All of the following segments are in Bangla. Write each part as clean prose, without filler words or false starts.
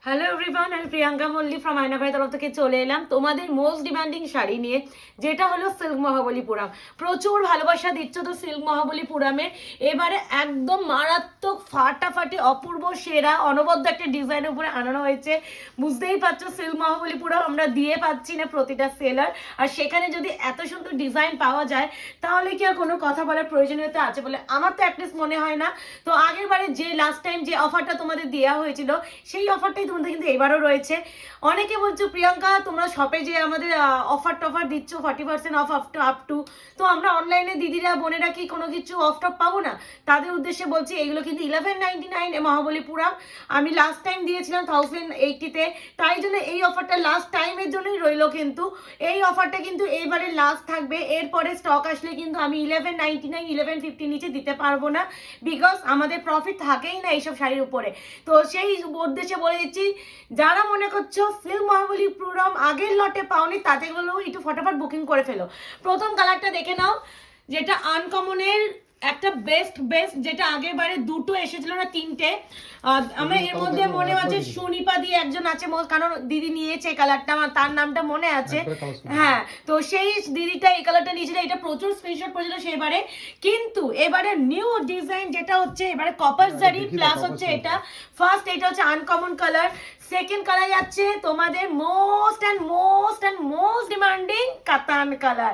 হ্যালো এভরিওয়ান, আমি প্রিয়াঙ্কা মল্লি ফ্রম আয়নাঘরের তরফ থেকে চলে এলাম তোমাদের মোস্ট ডিমান্ডিং শাড়ি নিয়ে, যেটা হলো সিল্ক মহাবলীপুরম। প্রচুর ভালোবাসা দিচ্ছ তো সিল্ক মহাবলীপুরমের। এবারে একদম মারাত্মক ফাটাফাটি অপূর্ব সেরা অনবদ্য একটা ডিজাইনের উপরে আনানো হয়েছে। বুঝতেই পারছো সিল্ক মহাবলীপুরম আমরা দিয়ে পাচ্ছি না প্রতিটা সেলার, আর সেখানে যদি এত সুন্দর ডিজাইন পাওয়া যায় তাহলে কি আর কোনো কথা বলার প্রয়োজনীয়তা আছে বলে আমার তো অ্যাটলিস্ট মনে হয় না। তো আগের বারে যে লাস্ট টাইম যে অফারটা তোমাদের দেওয়া হয়েছিল সেই অফারটাই তোমাদের কিন্তু এবারও রয়েছে। অনেকে বলছো প্রিয়াঙ্কা তোমরা শপে যে আমাদের অফার টফার দিচ্ছ 40% অফ আপ টু, তো আমরা অনলাইনে দিদিরা বোনেরা কি কোনো কিছু অফ টপ পাবো না? তাদের উদ্দেশ্যে বলছি এগুলো কিন্তু 1199 মহাবলীপুরম। আমি লাস্ট টাইম দিয়েছিলাম 1080-তে, তাই জন্য এই অফারটা লাস্ট টাইমের জন্যই রইলো। কিন্তু এই অফারটা কিন্তু এবারে লাস্ট থাকবে, এরপরে স্টক আসলে কিন্তু আমি 1199 1150 নিচে দিতে পারবো না, বিকজ আমাদের প্রফিট থাকেই না এইসব শাড়ির উপরে। তো সেই উদ্দেশ্যে বলে দিচ্ছি, যারা মনে করছো সিল্ক মহাবলীপুরম আগের লটে পাওনি তাদের গুলো একটু ফটাফট বুকিং করে ফেলো। প্রথম কালারটা দেখে নাও, যেটা আনকমনের একটা বেস্ট যেটা আগের বারে দুটো এসেছিল না তিনটে। আমার এর মধ্যে মনে আছে সুনিপা দিয়ে একজন আছে, কারণ দিদি নিয়েছে কালারটা, আমার তার নামটা মনে আছে। হ্যাঁ, তো সেই দিদিটা এই কালারটা নিয়েছিল, এটা প্রচুর স্ক্রিনশট পড়েছিল সেবারে। কিন্তু এবারে নিউ ডিজাইন যেটা হচ্ছে এবারে কপার জারি প্লাস হচ্ছে এটা ফার্স্ট, এটা হচ্ছে আনকমন কালার। সেকেন্ড কালার যাচ্ছে তোমাদের মোস্ট ডিমান্ডিং কাতান কালার,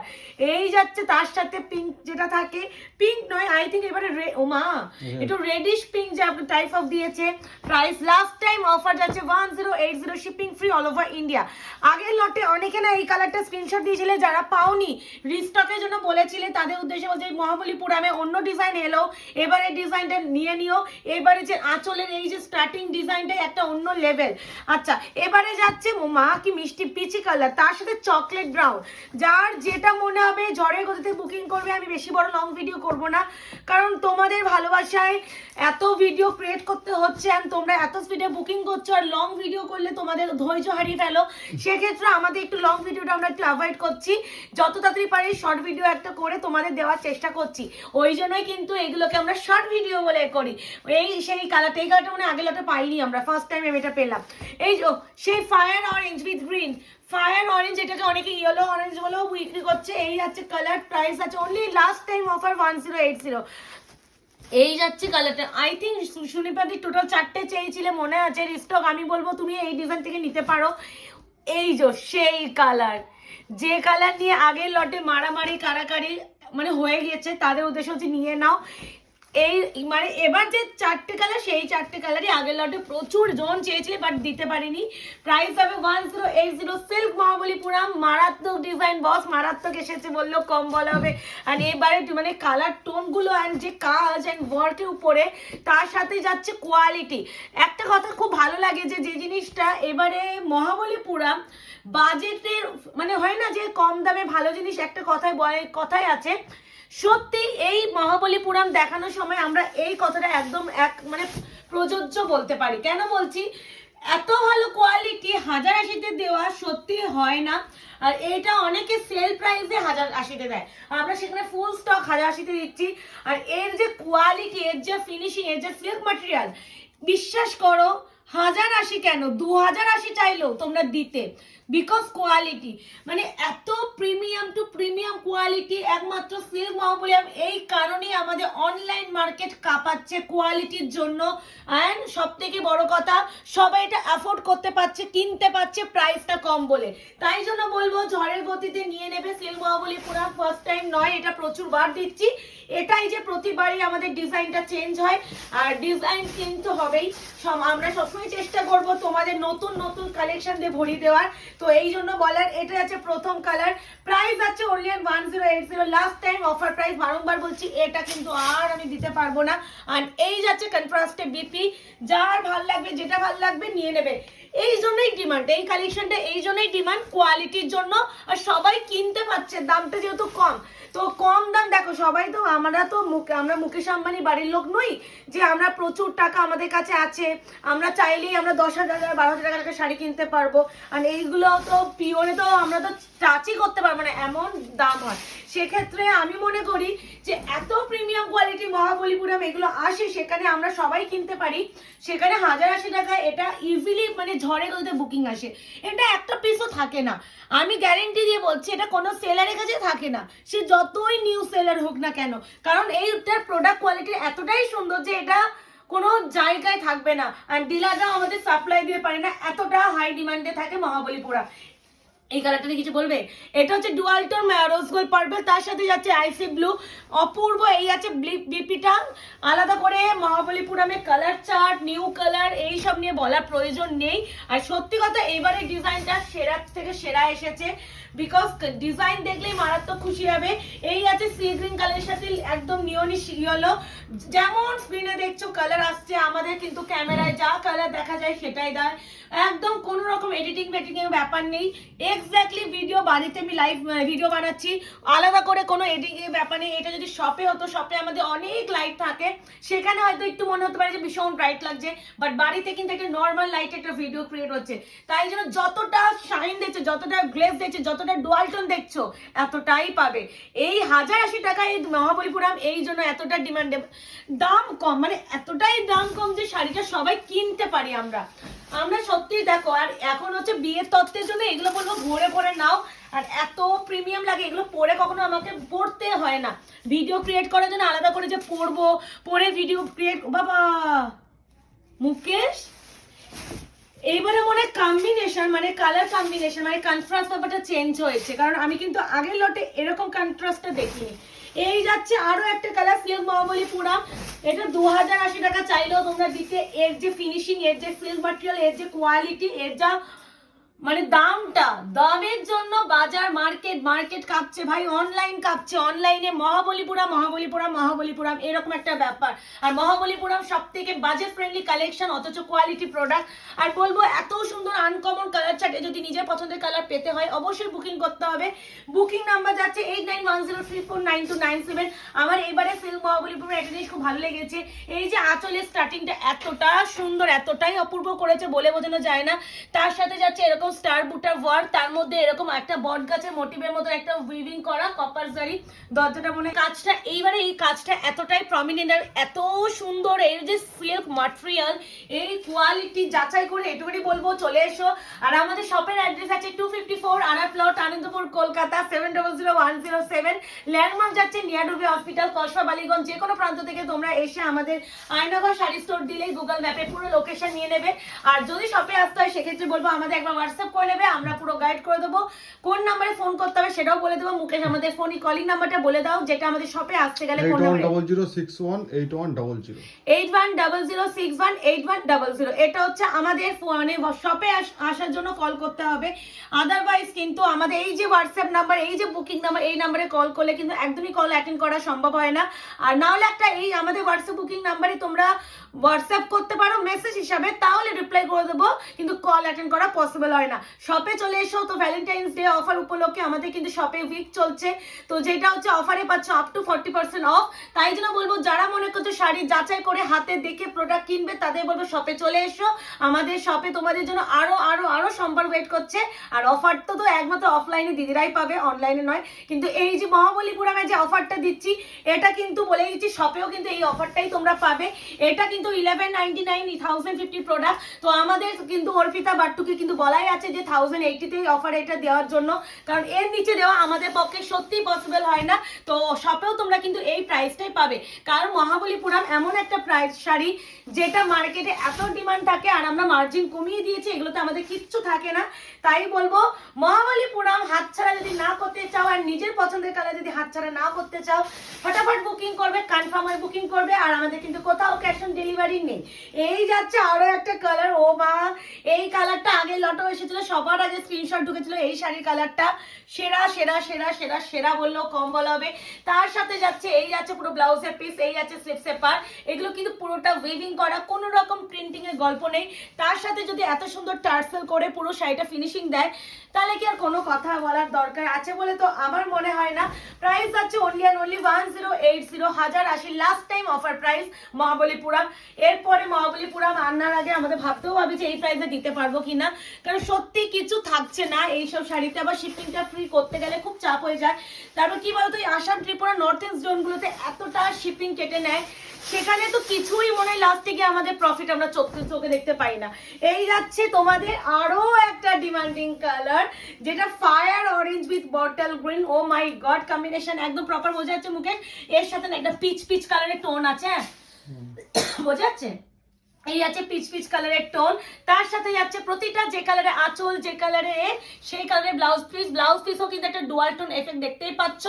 এই যাচ্ছে তার সাথে পিঙ্ক যেটা থাকে, পিঙ্ক নয় আই থিঙ্ক এবারে ওমা একটু রেডিশ পিঙ্ক যে টাইপ অফ দিয়েছে। প্রাইস লাস্ট টাইম অফার যাচ্ছে 1080, shipping free all over India. আগের লটে অনেকে না এই কালারটা স্ক্রিনশট দিয়েছিলে, যারা পাওনি রিস্টকের জন্য বলেছিলে তাদের উদ্দেশ্যে বলছে মহাবলীপুরমে অন্য ডিজাইন এলো, এবারে ডিজাইনটা নিয়ে নিও। এবারে যে আঁচলের এই যে স্টার্টিং ডিজাইনটা একটা অন্য লেভেল। আচ্ছা, এবারে যাচ্ছে মা কি মিষ্টি পিচি কালার, তার সাথে চকলেট ব্রাউন। যার যেটা মনে হবে ঝড়ের গতিতে বুকিং করবে। আমি বেশি বড় লং ভিডিও করব না, কারণ তোমাদের ভালোবাসায় এত ভিডিও ক্রিয়েট করতে হচ্ছে আর তোমরা এত স্পিডে বুকিং করছো, আর লং ভিডিও করলে তোমাদের ধৈর্য হারিয়ে ফেলো। সেক্ষেত্রে আমাদের একটু লং ভিডিওটা আমরা একটু অ্যাভয়েড করছি, যত তাড়াতাড়ি পারি শর্ট ভিডিও একটা করে তোমাদের দেওয়ার চেষ্টা করছি। ওই জন্যই কিন্তু এগুলোকে আমরা শর্ট ভিডিও বলে করি। সেই কালারটা, এই কালারটা মানে আগের লটে পাইনি আমরা, ফার্স্ট টাইম আমি এটা পেলাম। এই সেই fire orange with green, fire orange এটাকে অনেকে ইয়েলো অরেঞ্জ বলেও বিক্রি করছে। এই যাচ্ছে কালার, প্রাইস আছে অনলি লাস্ট টাইম অফার 1080। এই যাচ্ছে কালারটা, আই থিঙ্ক সুনিপাদি টোটাল 4টে চেয়েছিলে মনে আছে রিস্টক। আমি বলবো তুমি এই ডিজাইন থেকে নিতে পারো। এই সেই কালার, যে কালার নিয়ে আগের লটে মারামারি কারাকারি মানে হয়ে গেছে, তাদের উদ্দেশ্য হচ্ছে নিয়ে নাও। এই মানে এবার যে 4টে কালার, সেই 4টে কালারই আগের লটে প্রচুর জন চেয়েছিল বাট দিতে পারিনি। প্রাইস হবে 1080, সিল্ক মহাবলীপুরম। মারাত্মক ডিজাইন বস, মারাত্মক এসেছে বললেও কম বলা হবে। আর এবারে মানে কালার টোনগুলো অ্যান্ড যে কাজ অ্যান্ড ওয়ার্কের উপরে, তার সাথে যাচ্ছে কোয়ালিটি। একটা কথা খুব ভালো লাগে যে জিনিসটা এবারে মহাবলীপুরম বাজেটের মানে হয় না যে কম দামে ভালো জিনিস, একটা কথায় আছে সত্যি। এই মহাবলীপুরম দেখানোর সময় আমরা এই কথাটা একদম মানে প্রযোজ্য বলতে পারি। কেন বলছি, এত ভালো কোয়ালিটি 1080-তে দেওয়া সত্যি হয় না। আর এটা অনেকে সেল প্রাইসে 1080-তে দেয়, আমরা সেখানে ফুল স্টক 1080-তে দিচ্ছি। আর এর যে কোয়ালিটি, এর যে ফিনিশিং, এর যে সিল্ক ম্যাটেরিয়াল, বিশ্বাস করো 1080 কেন 2080 চাইলেও তোমরা দিতে, বিকজ কোয়ালিটি মানে এত প্রিমিয়াম টু প্রিমিয়াম কোয়ালিটি একমাত্র সিল্ক মহাবলীপুরম। এই কারণেই আমাদের অনলাইন মার্কেট কাঁপাচ্ছে কোয়ালিটির জন্য। অ্যান্ড সব থেকে বড় কথা, সবাই এটা অ্যাফোর্ড করতে পারছে, কিনতে পারছে প্রাইসটা কম বলে। তাই জন্য বলবো ঝড়ের গতিতে নিয়ে নেবে সিল্ক মহাবলীপুরম। ফার্স্ট টাইম নয়, এটা প্রচুর বার দিচ্ছি। এটাই যে প্রতিবারই আমাদের ডিজাইনটা চেঞ্জ হয়, আর ডিজাইন কিন্তু হবেই। আমরা সবসময় চেষ্টা করব তোমাদের নতুন নতুন কালেকশন দিয়ে ভরিয়ে দেওয়ার। তো এই জন্য বলার, এটা আছে প্রথম কালার। প্রাইস আছে only 1080, last time offer price. বারংবার বলছি এটা কিন্তু আর আমি দিতে পারবো না। আর এই যাচ্ছে কন্ট্রাস্টে বিপি, যার ভাল লাগবে যেটা ভাল লাগবে নিয়ে নেবে। এই জন্যই ডিমান্ড, এই কালেকশনটা এই জন্যই ডিমান্ড, কোয়ালিটির জন্য। আর সবাই কিনতে পারছে, দামটা যেহেতু কম, তো কম দাম দেখো সবাই তো, আমরা মুকেশ আম্বানি বাড়ির লোক নই যে আমরা প্রচুর টাকা আমাদের কাছে আছে, আমরা চাইলেই আমরা 10,000 12,000 টাকার শাড়ি কিনতে পারবো। আর এইগুলো তো পিওরে তো আমরা তো টাচই করতে পারবো না, এমন দাম হয়। সেক্ষেত্রে আমি মনে করি যে এত প্রিমিয়াম কোয়ালিটি মহাবলীপুরম এগুলো আসে, সেখানে আমরা সবাই কিনতে পারি, সেখানে 1080 টাকা এটা ইজিলি মানে ঝড়ে গলতে বুকিং আসে। এটা একটা পিসও থাকে না, আমি গ্যারেন্টি দিয়ে বলছি, এটা কোনো সেলারের কাছে থাকে না, সে যতই নিউ সেলার হোক না কেন, কারণ এইটার প্রোডাক্ট কোয়ালিটি এতটাই সুন্দর যে এটা কোনো জায়গায় থাকবে না। আর ডিলাররাও আমাদের সাপ্লাই দিয়ে পারে না, এতটা হাই ডিমান্ডে থাকে মহাবলীপুরম। এই কালারটা কিছু বলবে? এটা হচ্ছে dual tone rose gold purple, তার সাথে যাচ্ছে আইসি ব্লু, অপূর্ব। এই আছে বিপিটা, আলাদা করে মহাবলীপুরমে কালার চার্ট, নিউ কালার এইসব নিয়ে বলার প্রয়োজন নেই। আর সত্যি কথা এইবারে ডিজাইনটা সেরা থেকে সেরা এসেছে, বিকজ ডিজাইন দেখলেই মারাত্মক খুশি হবে। এই আছে সি গ্রিন কালারের সাথে একদম নিয়নিশ ইয়েলো, যেমন স্ক্রিনে দেখছো কালার আসছে, আমাদের কিন্তু ক্যামেরায় যা কালার দেখা যায় সেটাই দেয়, একদম কোনো রকম এডিটিং এর ব্যাপার নেই। এক্স্যাক্টলি ভিডিও বাড়িতে আমি লাইভ ভিডিও বানাচ্ছি, আলাদা করে কোনো এডিটিং এর ব্যাপার নেই। এটা যদি শপে হতো, শপে আমাদের অনেক লাইট থাকে, সেখানে হয়তো একটু মনে হতে পারে যে ভীষণ ব্রাইট লাগছে, বাট বাড়িতে কিন্তু একটা নর্মাল লাইট একটা ভিডিও ক্রিয়েট হচ্ছে, তাই জন্য যতটা শাইন দেখছো, যতটা গ্লেজ দেখছো, যতটা ডুয়াল টোন দেখছো, এতটাই পাবে। এই 1080 টাকায় মহাবলীপুরম এই জন্য এতটা ডিমান্ডে, দাম কম, মানে এতটাই দাম কম যে শাড়িটা সবাই কিনতে পারি আমরা সত্যি দেখো। আর এখন হচ্ছে বিয়ের তত্ত্বের জন্য এগুলো বলবো ভরে ভরে নাও, আর এত প্রিমিয়াম লাগে এগুলো, পরে কখনো আমাকে পড়তে হয় না, ভিডিও ক্রিয়েট করার জন্য আলাদা করে যে পড়বো, পরে ভিডিও ক্রিয়েট, বাবা মুকেশ এইবারে মনে কম্বিনেশন মানে কালার কম্বিনেশন মানে কন্ট্রাস্ট ব্যাপারটা চেঞ্জ হয়েছে, কারণ আমি কিন্তু আগের লটে এরকম কন্ট্রাস্টটা দেখিনি। এই যাচ্ছে আরো একটা কালার সিল্ক মহাবলীপুরম, এটা 2080 টাকা চাইলেও তোমরা দিতে। এর যে ফিনিশিং, এর যে সিল্ক ম্যাটেরিয়াল, এর যে কোয়ালিটি, এর যা মানে দামের জন্য বাজার মার্কেট কাঁপছে ভাই, অনলাইন কাঁপছে, অনলাইনে মহাবলীপুরম এরকম একটা ব্যাপার। আর মহাবলীপুরম সব থেকে বাজেট ফ্রেন্ডলি কালেকশন, অথচ কোয়ালিটি প্রোডাক্ট। আর বলবো এত সুন্দর আনকমন কালার চার্টে যদি নিজের পছন্দের কালার পেতে হয় অবশ্যই বুকিং করতে হবে। বুকিং নাম্বার যাচ্ছে 8910349297। আমার এইবারে সিল্ক মহাবলীপুরম একটা জিনিস খুব ভালো লেগেছে, এই যে আঁচলের স্টার্টিংটা এতটা সুন্দর, এতটাই অপূর্ব করেছে বলে বোঝানো যায় না। তার সাথে যাচ্ছে এরকম স্টার বুটার ওয়ার্ক, তার মধ্যে এরকম একটা বট গাছের মোটিভের মতো একটা উইভিং করা কপার জারি, দরজাটা মনে কাজটা, এইবারে এই কাজটা এতটাই প্রমিনেন্ট আর এত সুন্দর, এর যে সিল্ক ম্যাটেরিয়াল, এই কোয়ালিটি যাচাই করে এটুকুনি বলবো চলে এসো। আর আমাদের শপের অ্যাড্রেস আছে 254 আনার প্লট, আনন্দপুর, কলকাতা 700107। ল্যান্ডমার্ক যাচ্ছে নিয়ারডুবি হসপিটাল, কসবা, বালিগঞ্জ, যে কোনো প্রান্ত থেকে তোমরা এসে আমাদের আয়নাঘর শাড়ি স্টোর দিলেই গুগল ম্যাপে পুরো লোকেশন নিয়ে নেবে। আর যদি শপে আসতে হয় সেক্ষেত্রে বলবো আমাদের একবার হোয়াটসঅ্যাপ করে নেবে, আমরা পুরো গাইড করে দেবো, কোন নাম্বারে ফোন করতে হবে সেটাও বলে দেবো। মুকেশ আমাদের ফোন কলিং নাম্বারটা বলে দাও, যেটা আমাদের শপে আসতে গেলে ফোন নাম্বার 8100618100। এটা হচ্ছে আমাদের ফোনে শপে আসার জন্য কল করতে হবে, আদারওয়াইজ কিন্তু আমাদের এই যে হোয়াটসঅ্যাপ নাম্বার, এই যে বুকিং নাম্বার, এই নাম্বারে কল করলে কিন্তু একদমই কল অ্যাটেন্ড করা সম্ভব হয় না। আর না হলে একটা এই আমাদের হোয়াটসঅ্যাপ বুকিং নাম্বারে তোমরা হোয়াটসঅ্যাপ করতে পারো মেসেজ হিসাবে, তাহলে রিপ্লাই করে দেবো, কিন্তু কল অ্যাটেন্ড করা পসিবল হয় না। শপে চলে এসো। তো ভ্যালেন্টাইন্স ডে অফার উপলক্ষে আমাদের কিন্তু শপে উইক চলছে, তো যেটা হচ্ছে অফারে পাচ্ছ আপ টু 40% অফ। তাই জন্য বলবো যারা মনে করছো শাড়ি যাচাই করে হাতে দেখে প্রোডাক্ট কিনবে, তাদের বলবো শপে চলে এসো। আমাদের শপে তোমাদের জন্য আরো আরো আরো সম্ভার ওয়েট করছে। আর অফারটা তো একমাত্র অফলাইনে দিদিরাই পাবে, অনলাইনে নয়। কিন্তু এই যে মহাবলীপুরমে যে অফারটা দিচ্ছি, এটা কিন্তু বলে দিচ্ছি শপেও কিন্তু এই অফারটাই তোমরা পাবে। এটা কিন্তু 1199 1050 প্রোডাক্ট, তো আমাদের কিন্তু অর্পিতা বাট্টুকে কিন্তু বলাই আছে যে 1080 অফার এটা দেওয়ার জন্য, কারণ এর নিচে দেওয়া আমাদের পক্ষে সত্যি পসিবল হয় না। তো শপেও তোমরা কিন্তু এই প্রাইসটাই পাবে, কারণ মহাবলীপুরম এমন একটা প্রাইস শাড়ি যেটা মার্কেটে এত ডিমান্ড থাকে, আর আমরা মার্জিন কমিয়ে দিয়েছি, এগুলোতে আমাদের কিচ্ছু থাকে না। তাই বলবো মহাবলীপুরম হাতছাড়া যদি না করতে চাও, আর নিজের পছন্দের কালার যদি হাতছাড়া না করতে চাও, ফটাফট বুকিং করবে, কনফার্ম হয়ে বুকিং করবে। আর আমাদের কিন্তু কোথাও ক্যাশ অন ডেলিভারি নেই। এই যাচ্ছে আরো একটা কালার ও মা এই কালারটা আগে লটো এসেছিল, সবার আগে স্ক্রিনশট ঢুকেছিল এই শাড়ির কালারটা, সেরা সেরা সেরা সেরা সেরা বললেও কম বলা হবে। তার সাথে যাচ্ছে এই যাচ্ছে পুরো ব্লাউজের পিস, এই যাচ্ছে স্লিপসের পার, এগুলো কিন্তু পুরোটা ওয়েভিং করা, কোনো রকম প্রিন্টিং এর গল্প নেই। তার সাথে যদি এত সুন্দর টার্সেল করে পুরো শাড়িটা ফিনিশিং দেয় তাহলে কি আর কোনো কথা বলার দরকার আছে বলে তো আমার মনে হয় না। প্রাইস আছে only and only 1080, 1080 last time offer price Mahabalipuram. এরপরে মহাবলীপুরম আনার আগে আমাদের ভাবতেও হবে যে এই প্রাইসে দিতে পারবো কিনা, কারণ সত্যি কিছু থাকছে না এইসব শাড়িতে, আবার শিপিংটা ফ্রি করতে গেলে খুব চাপ হয়ে যায়। তারপর কি বলতো এই আসাম ত্রিপুরা নর্থ ইস্ট জোনগুলোতে এতটা শিপিং কেটে নেয়, সেখানে তো কিছুই মনে হয় লাস্টে গিয়ে আমাদের প্রফিট আমরা চোখে দেখতে পাই না। এই যাচ্ছে তোমাদের আরো একটা ডিমান্ডিং কালার, যেটা fire orange with bottle green. Oh my god, combination একদম প্রপার বোঝা যাচ্ছে মুখে। এর সাথে না একটা পিচ পিচ কালারের টোন আছে, বোঝা যাচ্ছে, এই আছে পিচ পিচ কালারের টোন। তার সাথে যাচ্ছে প্রতিটা যে কালারে আঁচল, যে কালারে সেই কালারে ব্লাউজ পিসও কিন্তু একটা ডুয়াল টোন এফেক্ট দেখতেই পাচ্ছ।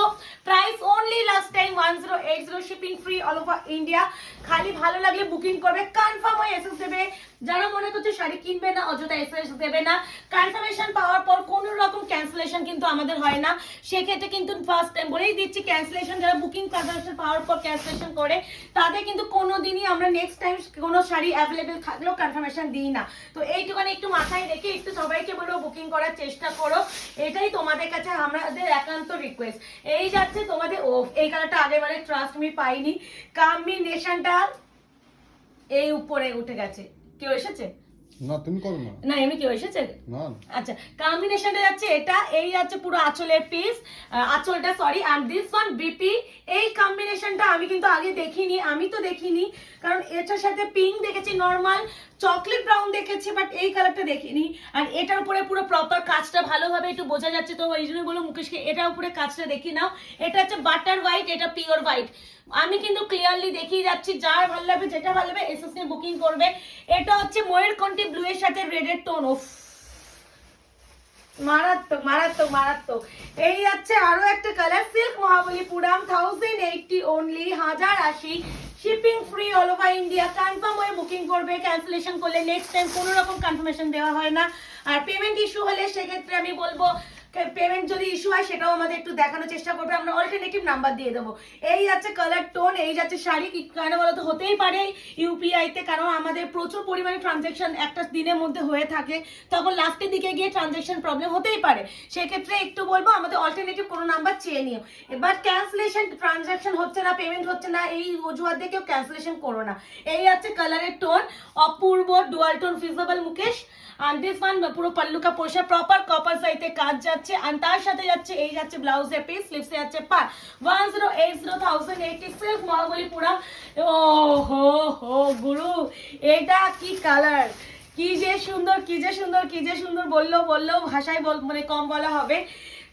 Price only last time 1080, shipping free all over India. খালি ভালো লাগলে বুকিং করবে, কনফার্ম হয়ে এসএস দেবে। যারা মনে করছে শাড়ি কিনবে না অযথা এসএস দেবে না, কনফার্মেশন পাওয়ার পর কোনো রকম ক্যান্সেলেশন কিন্তু আমাদের হয় না। সেক্ষেত্রে কিন্তু ফার্স্ট টাইম বলেই দিচ্ছি, ক্যান্সেলেশন যারা বুকিং কনফার্মেশন পাওয়ার পর ক্যান্সেলেশন করে তাদের কিন্তু কোনোদিনই আমরা নেক্সট টাইম কোনো শাড়ি অ্যাভেলেবেল থাকলেও কনফার্মেশন দিই না। তো এইটুখানি একটু মাথায় রেখে একটু সবাইকে বলবো বুকিং করার চেষ্টা করো, এটাই তোমাদের কাছে আমাদের একান্ত রিকোয়েস্ট। এই যাচ্ছে তোমাদের ও এই কালারটা আগেবারে ট্রাস্ট মি পাইনি, কম্বিনেশনটা এই উপরে উঠে গেছে। কেউ এসেছে? না তুমি করো না, না এমনি কেউ এসেছে না। আচ্ছা, কম্বিনেশনটা যাচ্ছে এটা, এই যাচ্ছে পুরো আঁচলের পিস, আঁচলটা sorry, and this one BP. এই কম্বিনেশনটা আমি কিন্তু আগে দেখিনি, কারণ এটার সাথে পিঙ্ক দেখেছি, নর্মাল চকলেট ব্রাউন দেখেছি, বাট এই কালারটা দেখিনি। আর এটার উপরে পুরো প্রপার কাজটা ভালোভাবে একটু বোঝা যাচ্ছে, তো এই জন্য বলো মুকেশকে এটার উপরে কাজটা দেখি নাও। এটা হচ্ছে বাটার হোয়াইট, এটা পিওর হোয়াইট। আমি কিন্তু ক্লিয়ারলি দেখিয়ে যাচ্ছি, যার ভালো লাগবে যেটা ভালো লাগবে এসএস নিয়ে বুকিং করবে। এটা হচ্ছে ময়ূরকণ্ঠী ব্লু এর সাথে রেডের টোন, ওফ মারাত্মক মারাত্মক মারাত্মক। এই যাচ্ছে আরো একটা colour, silk Mahabalipuram 1080 only, 1080, shipping free all over India. Confirm হয়ে বুকিং করবে, ক্যান্সেলেশন করলে নেক্সট টাইম কোনো রকম কনফার্মেশন দেওয়া হয় না। আর পেমেন্ট ইস্যু হলে সেক্ষেত্রে আমি বলবো পেমেন্ট যদি ইস্যু হয় সেটাও আমাদের একটু দেখানোর চেষ্টা করবে, আমরা অল্টারনেটিভ নাম্বার দিয়ে দেবো। এই যাচ্ছে কালার টোন, এই যাচ্ছে শাড়ি। কেন বলতো হতেই পারে ইউপিআইতে, কারণ আমাদের প্রচুর পরিমাণে ট্রানজ্যাকশন একটা দিনের মধ্যে হয়ে থাকে, তখন লাস্টের দিকে গিয়ে ট্রানজ্যাকশন প্রবলেম হতেই পারে। সেক্ষেত্রে একটু বলবো আমাদের অল্টারনেটিভ কোনো নাম্বার চেয়ে নিও। এবার ক্যান্সেলেশন, ট্রানজ্যাকশন হচ্ছে না, পেমেন্ট হচ্ছে না, এই অজুহাত দিয়ে কেউ ক্যান্সেলেশন করো না। এই যাচ্ছে কালারের টোন, অপূর্ব ডুয়াল টোন ফিজিবল মুকেশ। আর দিস ওয়ান পুরো পাল্লুকা পোশাক প্রপার কপার সাইতে কাজ যাচ্ছে, আর তার সাথে যাচ্ছে এই যাচ্ছে ব্লাউজের পিস, স্লিভসে যাচ্ছে পার। 1080 সিল্ক মহাবলীপুরম। ও হো হো গুরু, এটা কি কালার, কি যে সুন্দর, কি যে সুন্দর, কি যে সুন্দর, বললেও ভাষায় মানে কম বলা হবে।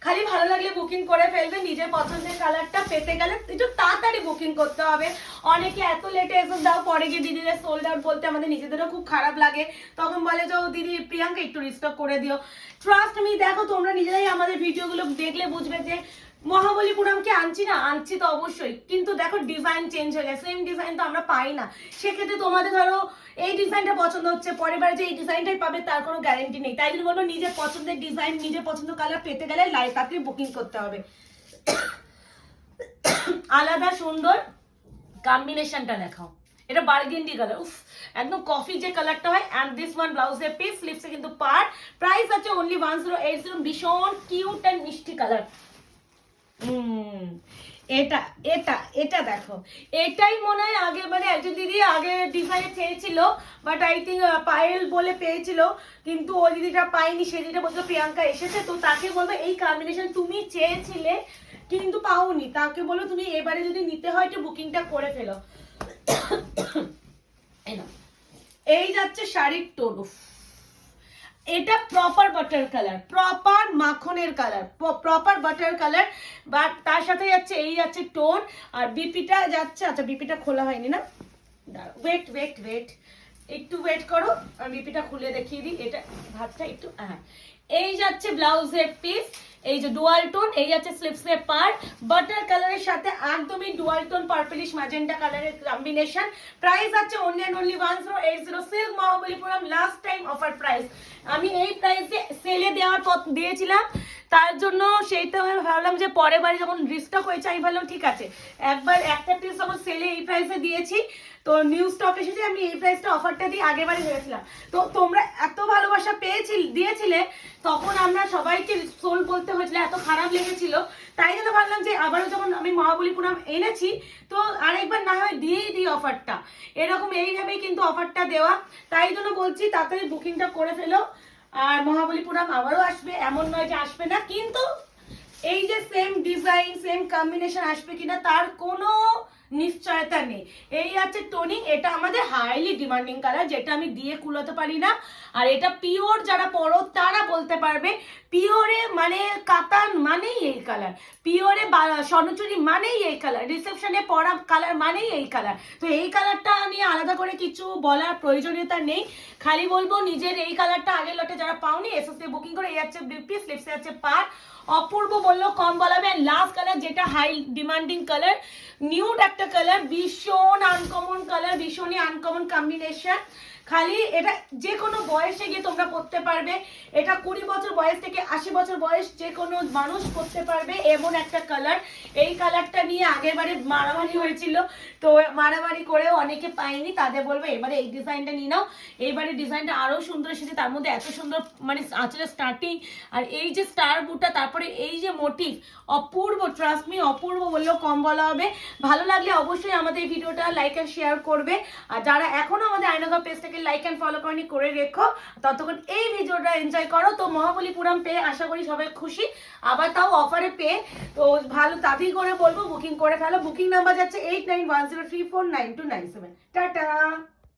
খালি ভালো লাগলে বুকিং করে ফেলবে, নিজের পছন্দের কালারটা পেতে গেলে একটু তাড়াতাড়ি বুকিং করতে হবে। অনেকে এত লেটে এসে দাও, পরে গিয়ে দিদিদের সোল্ড আউট বলতে আমাদের নিজেদেরও খুব খারাপ লাগে, তখন বলে যে ও দিদি প্রিয়াঙ্কা একটু রিস্টক করে দিও। ট্রাস্ট মি, দেখো তোমরা নিজেরাই আমাদের ভিডিওগুলো দেখলে বুঝবে যে মহাবলীপুরমকে আনছি তো অবশ্যই, কিন্তু দেখো ডিজাইন চেঞ্জ হয়ে গেছে, সেম ডিজাইন তো আমরা পাই না। সেক্ষেত্রে তোমাদের ধরো এই ডিজাইনটা পছন্দ হচ্ছে, পরের বার যে এই ডিজাইনটাই পাবে তার কোনো গ্যারেন্টি নেই। তাই জন্য বলবো নিজের পছন্দের ডিজাইন, নিজের পছন্দ কালার পেতে গেলে তাড়াতাড়ি বুকিং করতে হবে। আলাদা সুন্দর কম্বিনেশনটা দেখাও, এটা বার্গেন্ডি কালার, উফ একদম কফি যে কালারটা হয়। এন্ড দিস ওয়ান ব্লাউজের পিস, স্লিভসে কিন্তু পার। প্রাইস আছে অনলি 1080, ভীষণ কিউট এন্ড মিষ্টি কালার। এটা এটা এটা দেখো, এটাই মনে হয় আগে মানে একজন দিদি আগে ডিজাইনে চেয়েছিল, বাট আই থিঙ্ক পায়েল বলে পেয়েছিল, কিন্তু ওই দিদিটা পাইনি। সেই দিদিটা বলতো প্রিয়াঙ্কা এসেছে, তো তাকে বলবো এই কম্বিনেশন তুমি চেয়েছিলে কিন্তু পাওনি, তাকে বলো তুমি এবারে যদি নিতে হয় একটু বুকিংটা করে ফেলো। এই যাচ্ছে শাড়ির টোন, এটা প্রপার বাটার কালার, প্রপার মাখনের colour, proper butter colour, but তার সাথে যাচ্ছে এই যাচ্ছে টোন। আর বিপিটা যাচ্ছে, আচ্ছা বিপিটা খোলা হয়নি না, ওয়েট ওয়েট ওয়েট, একটু ওয়েট করো, আমি বিপিটা খুলে দেখিয়ে দিই। এটা ভাতটা একটু, হ্যাঁ এই যাচ্ছে ব্লাউজের পিস, এই যে ডুয়াল টোন, এই যাচ্ছে স্লিপসের পার্ট, বাটার কালারের সাথে একদমই ডুয়াল টোন পার্পলিশ ম্যাজেন্টা কালারের কম্বিনেশন। প্রাইস আছে only and only 1080 silk Mahabalipuram last time offer price. আমি এই প্রাইসে সেলে দেওয়ার পর দিয়েছিলাম, তার জন্য সেইটা আমি ভাবলাম যে পরের বারে যখন রিস্টক হয়েছে আমি ভাবলাম ঠিক আছে একবার একটা পিস যখন সেলে এই প্রাইসে দিয়েছি, তো নিউ স্টক এসেছে, আমি এই প্রাইসটা অফারটা দিয়ে আগেবারে ভেবেছিলাম। তো তোমরা এত ভালোবাসা দিয়েছিলে, তখন আমরা সবাইকে সোল বলতে হয়েছিল, এত খারাপ লেগেছিল, তাই জন্য ভাবলাম যে আবারও যখন আমি মহাবলীপুরম এনেছি তো আরেকবার না হয় দিয়েই দিই অফারটা, এরকম এইভাবেই কিন্তু অফারটা দেওয়া। তাই জন্য বলছি তাড়াতাড়ি বুকিংটা করে ফেলো। আর মহাবলীপুরম আবারও আসবে, এমন নয় যে আসবে না, কিন্তু এই যে সেম ডিজাইন সেম কম্বিনেশন আসবে কিনা তার কোনো নিশ্চয়তা নেই। এই আছে টোনিং, এটা আমাদের হাইলি ডিমান্ডিং কালার, যেটা আমি দিয়ে কুলাতে পারি না। আর এটা পিওর যারা পরো তারা বলতে পারবে, পিওরে মানে কাতান মানেই এই কালার, পিওরে স্বর্ণচুরি মানেই এই কালার, রিসেপশনে পরা কালার মানেই এই কালার। তো এই কালারটা নিয়ে আলাদা করে কিছু বলার প্রয়োজনীয়তা নেই, খালি বলবো নিজের এই কালারটা আগের লটে যারা পাওনি এসএসসি বুকিং করে। এই হচ্ছে ব্রিফ স্লিপসে আছে পার, অপূর্ব বললো কম বলাবে। লাস্ট কালার যেটা হাই ডিমান্ডিং কালার, নিউড একটা কালার, ভীষণ আনকমন কালার, ভীষণই আনকমন কম্বিনেশন। খালি এটা যে কোনো বয়সে গিয়ে তোমরা পড়তে পারবে, এটা 20 বছর বয়স থেকে 80 বছর বয়স যে কোনো মানুষ পড়তে পারবে এমন একটা কালার। এই কালারটা নিয়ে আগেরবারে মারামারি হয়েছিল, তো মারামারি করেও অনেকে পায়নি, তাদের বলবো এবারে এই ডিজাইনটা নিয়ে নাও। এইবারে ডিজাইনটা আরো সুন্দর এসেছে, তার মধ্যে এত সুন্দর মানে আঁচলের স্টার্টিং, আর এই যে স্টার বুটা, তারপরে এই যে মোটিভ, অপূর্ব, ট্রাস্ট মি অপূর্ব বললেও কম বলা হবে। ভালো লাগলে অবশ্যই আমাদের এই ভিডিওটা লাইক অ্যান্ড শেয়ার করবে, আর যারা এখনো আমাদের আয়নাঘর পেজটাকে লাইক অ্যান্ড ফলো করেনি করে রেখো, ততক্ষণ এই ভিডিওটা এনজয় করো। তো মহাবলীপুরম পেয়ে আশা করি সবাই খুশি, আবার তাও অফারে পেয়ে, তো ভালো তাড়াতাড়ি করে বলবো বুকিং করে ফেলো। বুকিং নাম্বার যাচ্ছে 8910349297। টাটা।